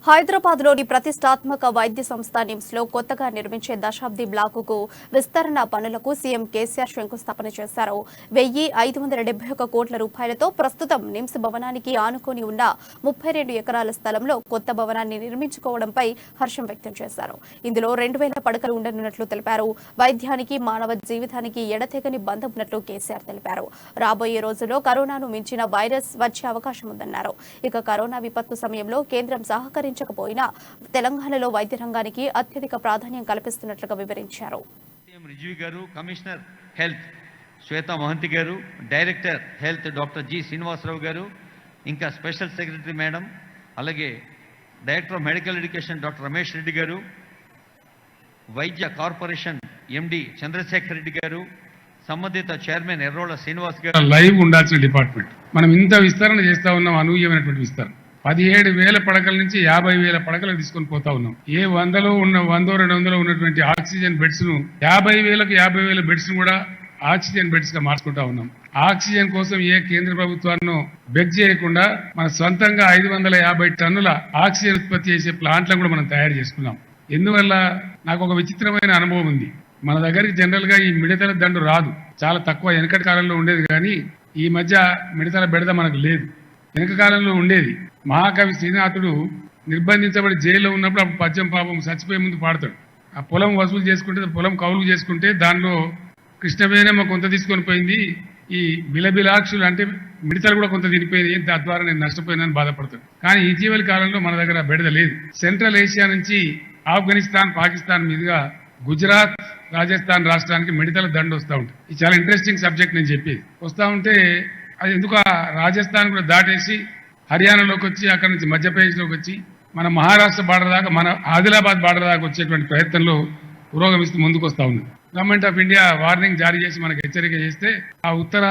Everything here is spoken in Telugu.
హైదరాబాద్లోని ప్రతిష్టాత్మక వైద్య సంస్థ నిమ్స్లో కొత్తగా నిర్మించే దశాబ్ది బ్లాకుకు విస్తరణ పనులకు సీఎం కేసీఆర్ శంకుస్థాపన చేశారు. 1,571 కోట్ల రూపాయలతో ప్రస్తుతం నిమ్స్ భవనానికి ఆనుకొని ఉన్న 32 ఎకరాల స్థలంలో కొత్త భవనాన్ని నిర్మించుకోవడంపై హర్షం వ్యక్తం చేశారు. ఇందులో 2,000 పడకలు ఉండనున్నట్లు తెలిపారు. వైద్యానికి మానవ జీవితానికి ఎడతెగని బంధం ఉన్నట్లు కేసీఆర్ తెలిపారు. రాబోయే రోజుల్లో కరోనాను మించిన వైరస్ వచ్చే అవకాశం ఉందన్నారు. ఇక కరోనా విపత్తు సమయంలో కేంద్రం సహకరించకపోయినా తెలంగాణలో వైద్య రంగానికి అత్యధిక ప్రాధాన్యం కల్పిస్తున్నట్లుగా వివరించారు. రిజ్వి గారు, కమిషనర్ హెల్త్ శ్వేతా మహంతి గారు, director health doctor G Srinivasarao గారు, ఇంకా స్పెషల్ సెక్రటరీ మేడం, అలాగే director of medical education doctor Ramesh Reddy గారు, వైద్య కార్పొరేషన్ ఎండి చంద్రశేఖర్ రెడ్డి గారు, సంబంధిత చైర్మన్ ఎర్రోళ్ల శ్రీనివాస్ గారు. లైవ్ ఉండాల్సిన డిపార్ట్మెంట్ మనం ఇంత విస్తరణ చేస్తా ఉన్నాం. అనూహ్యమైనటువంటి విస్తరణ 17,000 పడకల నుంచి 50,000 పడకలకు తీసుకొని పోతా ఉన్నాం. ఏ 100లో ఉన్న 100-200 ఉన్నటువంటి ఆక్సిజన్ బెడ్స్ ను 50,000 బెడ్స్ ను కూడా ఆక్సిజన్ బెడ్స్ గా మార్చుకుంటా ఉన్నాం. ఆక్సిజన్ కోసం ఏ కేంద్ర ప్రభుత్వాన్ని బెగ్ చేయకుండా మన సొంతంగా 550 టన్నుల ఆక్సిజన్ ఉత్పత్తి చేసే ప్లాంట్లను కూడా మనం తయారు చేసుకున్నాం. ఎందువల్ల నాకు ఒక విచిత్రమైన అనుభవం ఉంది. మన దగ్గరికి జనరల్ గా ఈ మిడతల దండు రాదు, చాలా తక్కువ. వెనకటి కాలంలో ఉండేది, కానీ ఈ మధ్య మిడతల బెడద మనకు లేదు. వెనక కాలంలో ఉండేది. మహాకవి శ్రీనాథుడు నిర్బంధించబడి జైల్లో ఉన్నప్పుడు అప్పుడు పద్యం పాపం చచ్చిపోయే ముందు పాడతాడు. ఆ పొలం వసూలు చేసుకుంటే, పొలం కౌలు చేసుకుంటే దానిలో కృష్ణవేణమ్మ కొంత తీసుకొని పోయింది, ఈ బిలబిలాక్షులు అంటే మిడతలు కూడా కొంత తినిపోయినాయి, తద్వారా నేను నష్టపోయినాను బాధపడతాడు. కానీ ఇటీవలి కాలంలో మన దగ్గర బెడద లేదు. సెంట్రల్ ఏషియా నుంచి ఆఫ్ఘనిస్తాన్, పాకిస్తాన్ మీదుగా గుజరాత్, రాజస్థాన్ రాష్ట్రానికి మిడతల దండు వస్తూ ఉంటుంది. ఇది చాలా ఇంట్రెస్టింగ్ సబ్జెక్ట్. నేను చెప్పేది వస్తూ ఉంటే అది ఎందుకు రాజస్థాన్ కూడా దాటేసి హర్యానాలోకి వచ్చి అక్కడ నుంచి మధ్యప్రదేశ్లోకి వచ్చి మన మహారాష్ట్ర బార్డర్ దాకా, మన ఆదిలాబాద్ బార్డర్ దాకా వచ్చేటువంటి ప్రయత్నంలో పురోగమిస్తూ ముందుకు వస్తూ ఉంది. గవర్నమెంట్ ఆఫ్ ఇండియా వార్నింగ్ జారీ చేసి మనకు హెచ్చరిక చేస్తే ఆ ఉత్తర